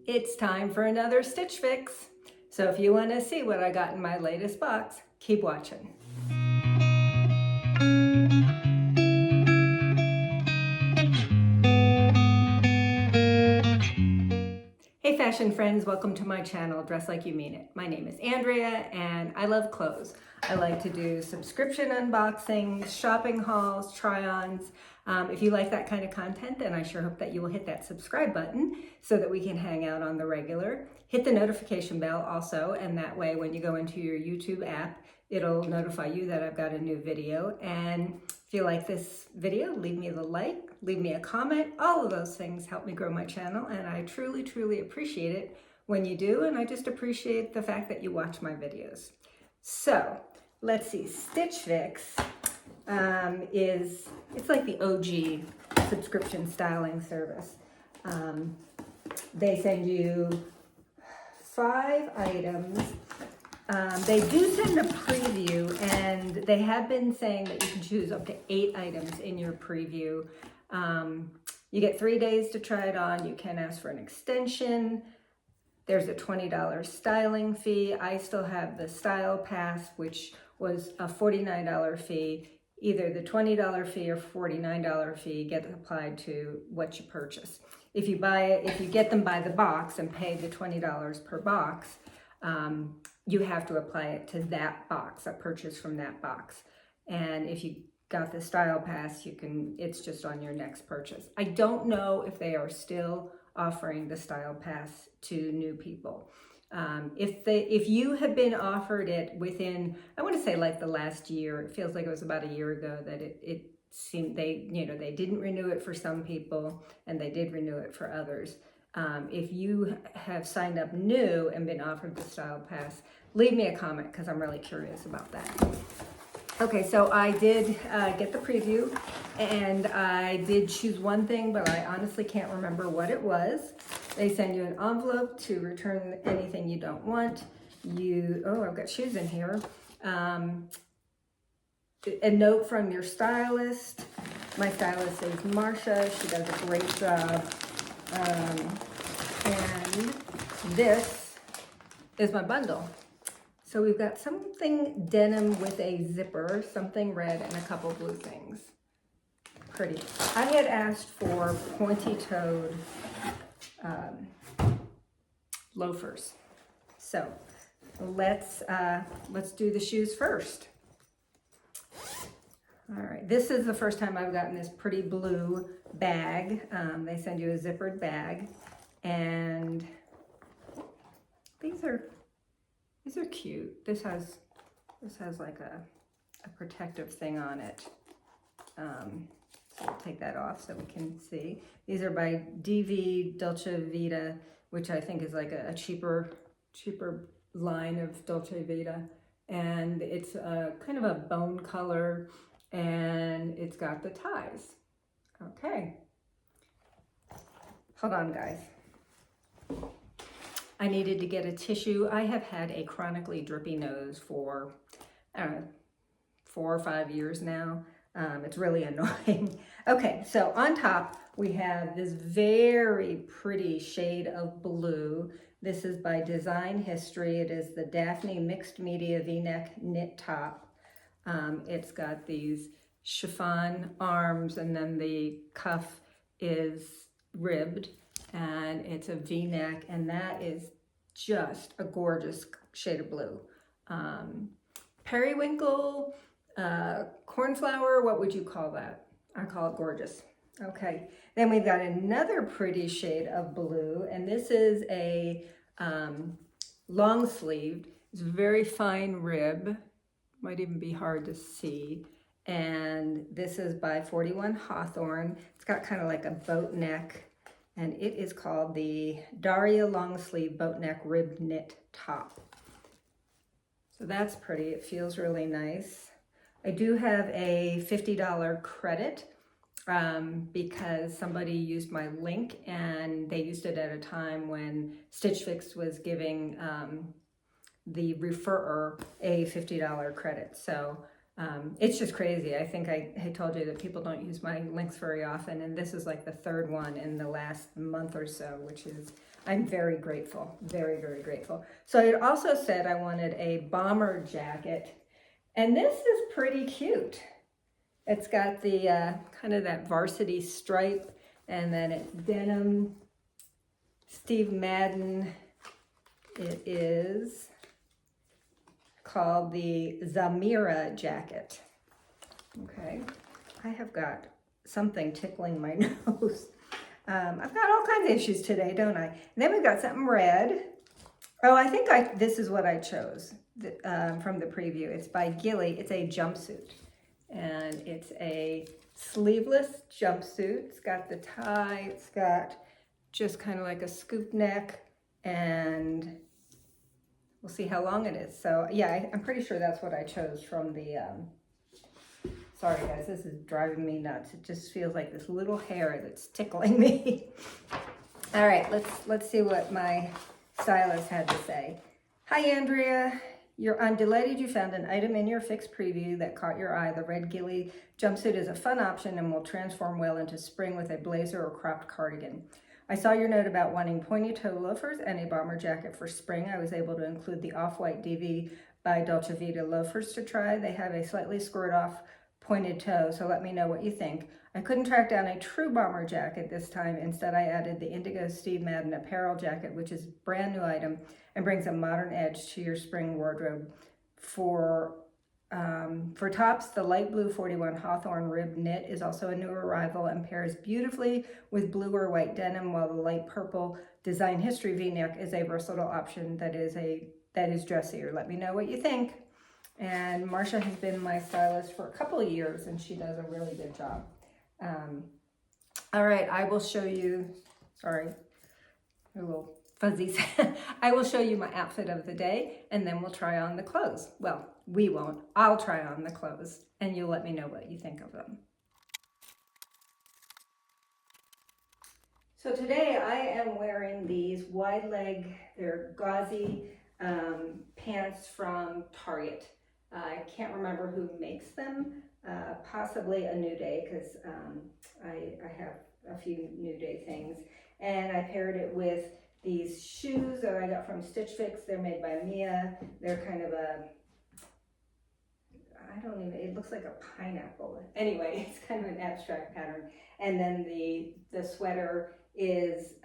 It's time for another Stitch Fix. So if you want to see what I got in my latest box, keep watching. Hey fashion friends, welcome to my channel, Dress Like You Mean It. My name is Andrea and I love clothes. I like to do subscription unboxings, shopping hauls, try-ons. If you like that kind of content, then I sure hope that you will hit that subscribe button so that we can hang out on the regular. Hit the notification bell also, and that way when you go into your YouTube app, it'll notify you that I've got a new video. And if you like this video, leave me the like, leave me a comment. All of those things help me grow my channel, and I truly, truly appreciate it when you do, and I just appreciate the fact that you watch my videos. So, let's see, Stitch Fix it's like the OG subscription styling service. They send you 5 items. They do send a preview, and they have been saying that you can choose up to 8 items in your preview. You get 3 days to try it on. You can ask for an extension. There's a $20 styling fee. I still have the Style Pass, which was a $49 fee. Either the $20 fee or $49 fee gets applied to what you purchase. If you get them by the box and pay the $20 per box, you have to apply it to that box, a purchase from that box. And if you got the Style Pass, it's just on your next purchase. I don't know if they are still offering the Style Pass to new people. If you have been offered it within, I want to say like the last year, it feels like it was about a year ago that it seemed they didn't renew it for some people and they did renew it for others. If you have signed up new and been offered the Style Pass, leave me a comment because I'm really curious about that. Okay, so I did get the preview, and I did choose one thing, but I honestly can't remember what it was. They send you an envelope to return anything you don't want. I've got shoes in here. A note from your stylist. My stylist is Marsha. She does a great job. And this is my bundle. So we've got something denim with a zipper, something red, and a couple blue things. Pretty. I had asked for pointy-toed loafers. So let's do the shoes first. All right, this is the first time I've gotten this pretty blue bag. They send you a zippered bag, and these are cute. This has like a protective thing on it. So I'll take that off so we can see. These are by Dolce Vita, which I think is like a cheaper line of Dolce Vita. And it's kind of a bone color, and it's got the ties. Okay. Hold on, guys. I needed to get a tissue. I have had a chronically drippy nose for, I don't know, 4 or 5 years now. It's really annoying. Okay, so on top, we have this very pretty shade of blue. This is by Design History. It is the Daphne Mixed Media V-neck knit top. It's got these chiffon arms, and then the cuff is ribbed, and it's a V-neck, and that is just a gorgeous shade of blue. Periwinkle, cornflower, what would you call that? I call it gorgeous. Okay, then we've got another pretty shade of blue, and this is a long sleeved. It's very fine rib, might even be hard to see. And this is by 41 Hawthorne. It's got kind of like a boat neck, and it is called the Daria long sleeve boat neck rib knit top. So that's pretty. It feels really nice. I do have a $50 credit because somebody used my link, and they used it at a time when Stitch Fix was giving the referrer a $50 credit. So it's just crazy. I think I told you that people don't use my links very often, and this is like the 3rd one in the last month or so, which is I'm very grateful, very, very grateful. So it also said I wanted a bomber jacket, and this is pretty cute. It's got the kind of that varsity stripe, and then it's denim, Steve Madden. It is called the Zameera jacket. Okay, I have got something tickling my nose. I've got all kinds of issues today, don't I? And then we've got something red. Oh, I think this is what I chose from the preview. It's by Gilli. It's a jumpsuit. And it's a sleeveless jumpsuit. It's got the tie. It's got just kind of like a scoop neck. And we'll see how long it is. So, yeah, I'm pretty sure that's what I chose from the... Sorry guys, this is driving me nuts. It just feels like this little hair that's tickling me. All right, let's see what my stylist had to say. Hi Andrea, I'm delighted you found an item in your fixed preview that caught your eye. The red Gilli jumpsuit is a fun option and will transform well into spring with a blazer or cropped cardigan. I saw your note about wanting pointy toe loafers and a bomber jacket for spring. I was able to include the off-white DV by Dolce Vita loafers to try. They have a slightly scored off pointed toe, so let me know what you think. I couldn't track down a true bomber jacket this time. Instead, I added the Indigo Steve Madden Apparel jacket, which is a brand new item and brings a modern edge to your spring wardrobe. For tops, the light blue 41 Hawthorne rib knit is also a new arrival and pairs beautifully with blue or white denim, while the light purple design history V-neck is a versatile option that is dressier. Let me know what you think. And Marcia has been my stylist for a couple of years, and she does a really good job. All right, I will show you, sorry, a little fuzzies. I will show you my outfit of the day, and then we'll try on the clothes. Well, we won't. I'll try on the clothes, and you'll let me know what you think of them. So today I am wearing these wide leg, they're gauzy pants from Target. I can't remember who makes them, possibly a New Day, because I have a few New Day things. And I paired it with these shoes that I got from Stitch Fix. They're made by Mia. They're kind of it looks like a pineapple. Anyway, it's kind of an abstract pattern. And then the sweater is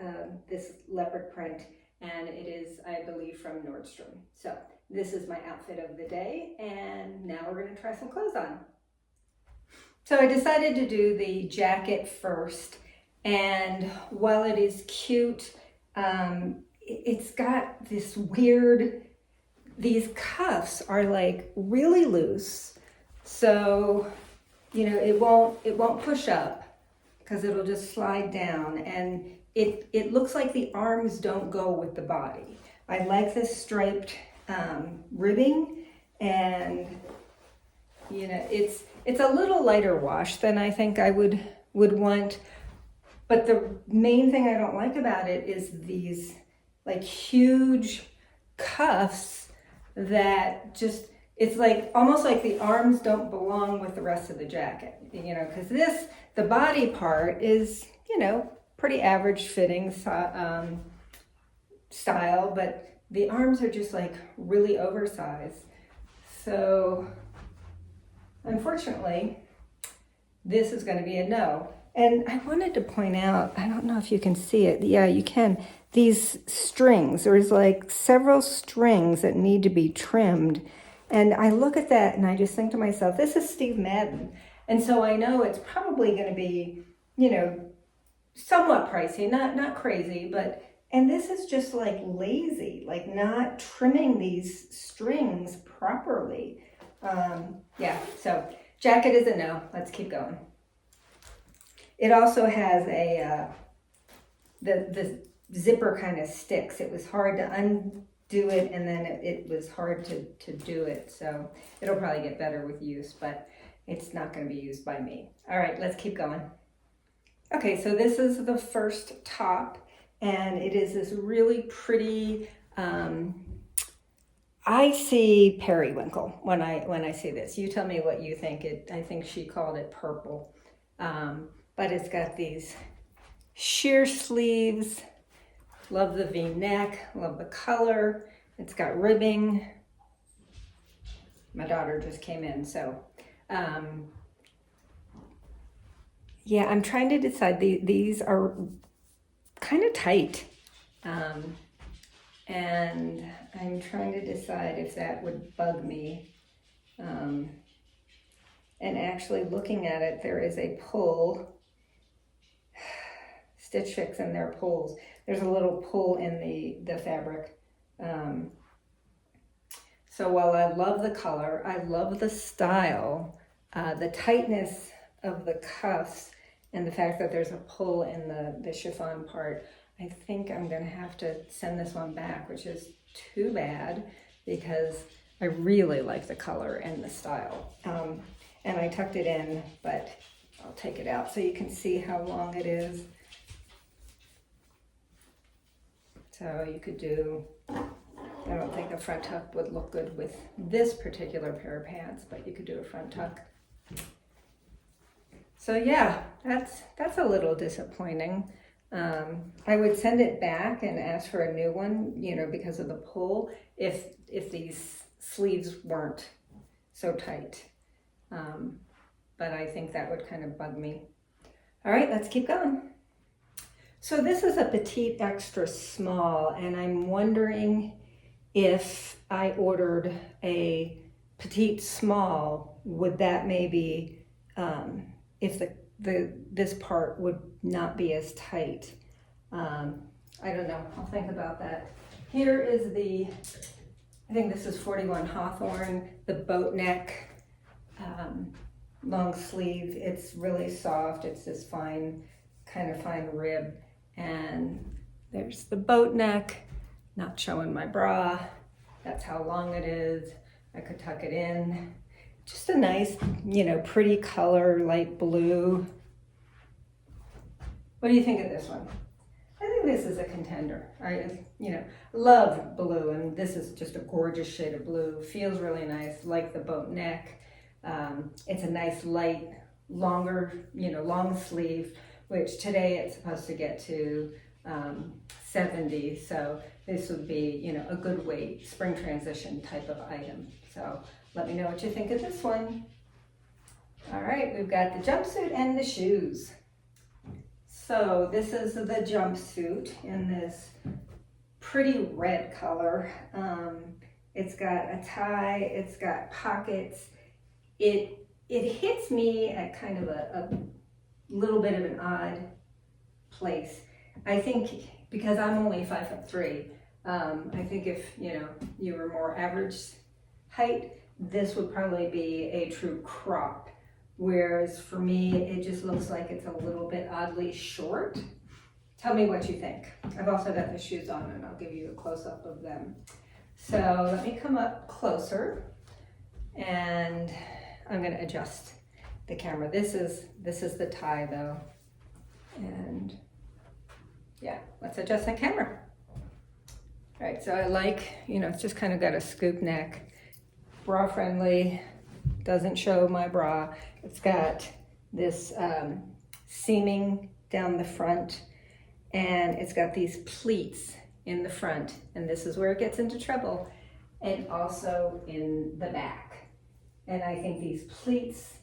this leopard print, and it is, I believe, from Nordstrom. So this is my outfit of the day, and now we're gonna try some clothes on. So I decided to do the jacket first, and while it is cute, it's got this weird, these cuffs are like really loose. So, you know, it won't push up because it'll just slide down, and it looks like the arms don't go with the body. I like this striped ribbing, and you know, it's a little lighter wash than I think I would want. But the main thing I don't like about it is these like huge cuffs that just, it's like almost like the arms don't belong with the rest of the jacket, you know, because the body part is, you know, pretty average fitting style, but the arms are just like really oversized. So unfortunately, this is going to be a no. And I wanted to point out, I don't know if you can see it. Yeah, you can. These strings, there's like several strings that need to be trimmed. And I look at that and I just think to myself, this is Steve Madden. And so I know it's probably going to be, you know, somewhat pricey, not crazy, but, and this is just like lazy, like not trimming these strings properly. Yeah, so jacket is a no. Let's keep going. It also has a, the zipper kind of sticks. It was hard to undo it, and then it was hard to do it. So it'll probably get better with use, but it's not going to be used by me. All right, let's keep going. Okay, so this is the first top, and it is this really pretty, I see periwinkle when I see this. You tell me what you think. I think she called it purple. But it's got these sheer sleeves, Love the V-neck, love the color. It's got ribbing. My daughter just came in, so yeah, I'm trying to decide. These are kind of tight, and I'm trying to decide if that would bug me. And actually looking at it, there is a pull. Stitch Fix and their pulls. There's a little pull in the fabric. So while I love the color, I love the style, the tightness of the cuffs, and the fact that there's a pull in the chiffon part, I think I'm gonna have to send this one back, which is too bad because I really like the color and the style. And I tucked it in, but I'll take it out so you can see how long it is. So you could do, I don't think a front tuck would look good with this particular pair of pants, but you could do a front tuck. So yeah, that's a little disappointing. I would send it back and ask for a new one, you know, because of the pull, if these sleeves weren't so tight. But I think that would kind of bug me. All right, let's keep going. So this is a petite extra small, and I'm wondering if I ordered a petite small, would that maybe, if this part would not be as tight. I don't know, I'll think about that. Here is I think this is 41 Hawthorne, the Boatneck long sleeve. It's really soft, it's this fine, kind of fine rib. And there's the Boatneck, not showing my bra. That's how long it is. I could tuck it in. Just a nice, you know, pretty color, light blue. What do you think of this one? I think this is a contender. I, you know, love blue, and this is just a gorgeous shade of blue. Feels really nice, like the Boatneck. It's a nice light, longer, you know, long sleeve, which today it's supposed to get to 70. So this would be, you know, a good weight, spring transition type of item. So let me know what you think of this one. All right, we've got the jumpsuit and the shoes. So this is the jumpsuit in this pretty red color. It's got a tie, it's got pockets. It hits me at kind of a little bit of an odd place. I think because I'm only 5'3", I think if you were more average height, this would probably be a true crop. Whereas for me, it just looks like it's a little bit oddly short. Tell me what you think. I've also got the shoes on, and I'll give you a close-up of them. So let me come up closer, and I'm going to adjust the camera. This is the tie though, and yeah, let's adjust the camera. All right, so I like, it's just kind of got a scoop neck, bra friendly, doesn't show my bra. It's got this seaming down the front, and it's got these pleats in the front, and this is where it gets into trouble, and also in the back. And I think these pleats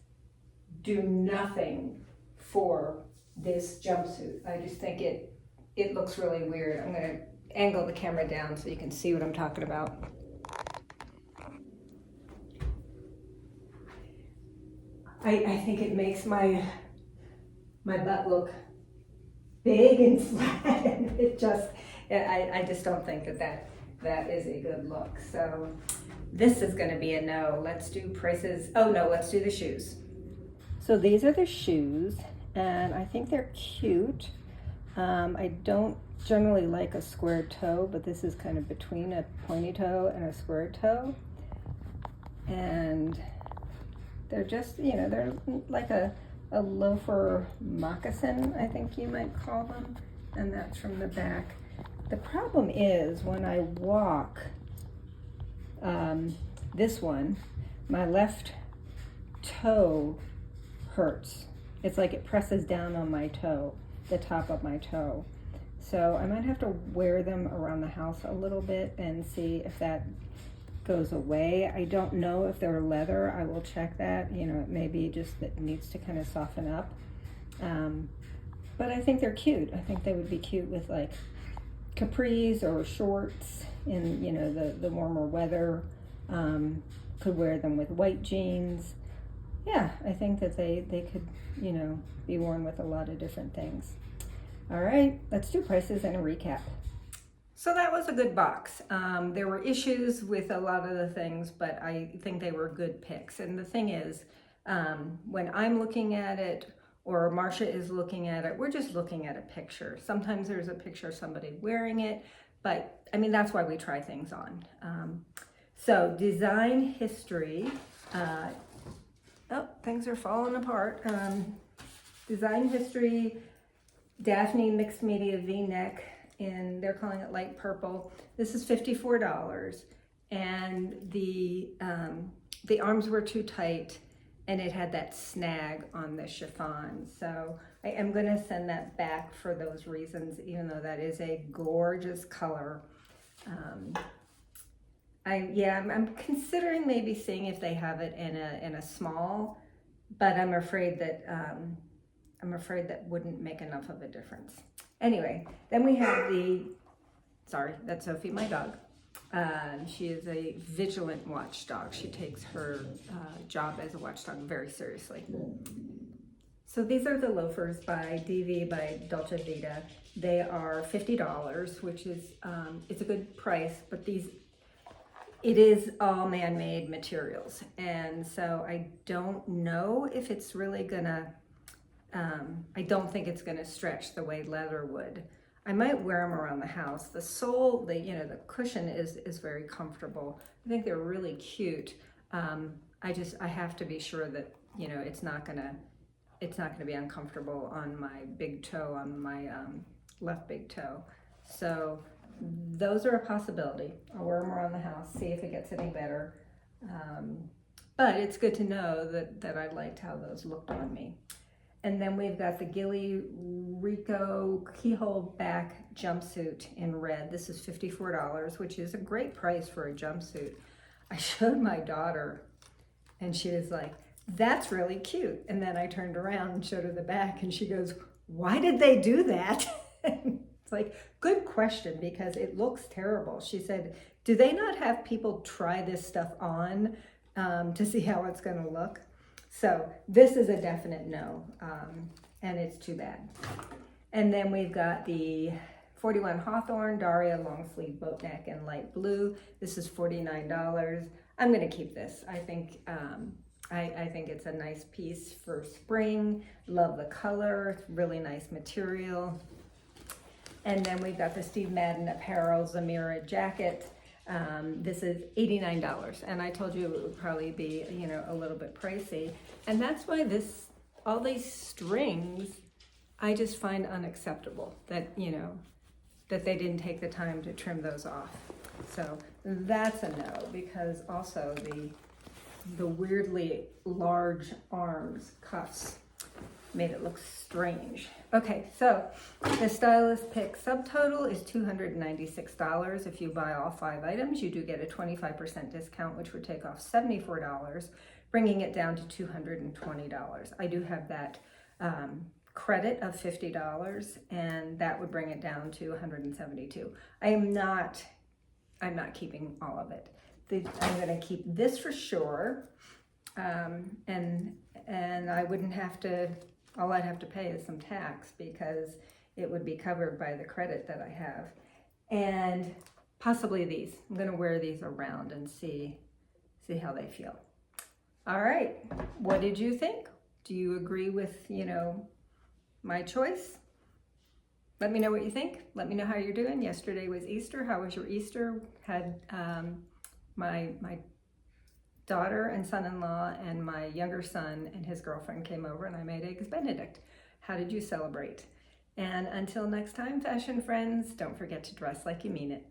do nothing for this jumpsuit. I just think it looks really weird. I'm gonna angle the camera down so you can see what I'm talking about. I think it makes my butt look big and flat, and I just don't think that is a good look. So this is gonna be a no. Let's do prices. Oh no, let's do the shoes. So these are the shoes, and I think they're cute. I don't generally like a square toe, but this is kind of between a pointy toe and a square toe. And they're just, they're like a loafer moccasin, I think you might call them, and that's from the back. The problem is when I walk this one, my left toe hurts. It's like it presses down on my toe, the top of my toe. So I might have to wear them around the house a little bit and see if that goes away. I don't know if they're leather. I will check that. You know, it may be just that it needs to kind of soften up. But I think they're cute. I think they would be cute with like capris or shorts in, you know, the warmer weather. Could wear them with white jeans. Yeah, I think that they could, you know, be worn with a lot of different things. All right, let's do prices and a recap. So that was a good box. There were issues with a lot of the things, but I think they were good picks. And the thing is, when I'm looking at it or Marcia is looking at it, we're just looking at a picture. Sometimes there's a picture of somebody wearing it, but I mean, that's why we try things on. So design history, oh, things are falling apart. Design history, Daphne mixed media V-neck, and they're calling it light purple. This is $54, and the arms were too tight, and it had that snag on the chiffon. So I am gonna send that back for those reasons, even though that is a gorgeous color. I'm considering maybe seeing if they have it in a small, but I'm afraid that wouldn't make enough of a difference. Anyway, then we have sorry, that's Sophie, my dog. She is a vigilant watchdog. She takes her job as a watchdog very seriously. So these are the loafers by DV by Dolce Vita. They are $50, which is it's a good price, but it is all man-made materials, and so I don't know if it's really gonna. I don't think it's gonna stretch the way leather would. I might wear them around the house. The sole, the cushion is very comfortable. I think they're really cute. I have to be sure that, you know, it's not gonna be uncomfortable on my big toe, on my left big toe. So those are a possibility. I'll wear them around the house, see if it gets any better. But it's good to know that I liked how those looked on me. And then we've got the Gilli Reiko Keyhole back jumpsuit in red. This is $54, which is a great price for a jumpsuit. I showed my daughter and she was like, "That's really cute." And then I turned around and showed her the back and she goes, "Why did they do that?" It's like, good question, because it looks terrible. She said, "Do they not have people try this stuff on to see how it's going to look?" So this is a definite no, and it's too bad. And then we've got the 41 Hawthorne Daria long sleeve boatneck in light blue. This is $49. I'm going to keep this. I think I think it's a nice piece for spring. Love the color. It's really nice material. And then we've got the Steve Madden Apparel Zameera jacket. This is $89, and I told you it would probably be, you know, a little bit pricey. And that's why all these strings, I just find unacceptable that, you know, that they didn't take the time to trim those off. So that's a no, because also the weirdly large arms cuffs made it look strange. Okay, so the stylist pick subtotal is $296. If you buy all 5 items, you do get a 25% discount, which would take off $74, bringing it down to $220. I do have that credit of $50, and that would bring it down to $172. I'm not keeping all of it. I'm going to keep this for sure, and I wouldn't have to. All I'd have to pay is some tax, because it would be covered by the credit that I have. And possibly these. I'm going to wear these around and see how they feel. All right. What did you think? Do you agree with, you know, my choice? Let me know what you think. Let me know how you're doing. Yesterday was Easter. How was your Easter? Had my daughter and son-in-law and my younger son and his girlfriend came over, and I made eggs Benedict. How did you celebrate? And until next time, fashion friends, don't forget to dress like you mean it.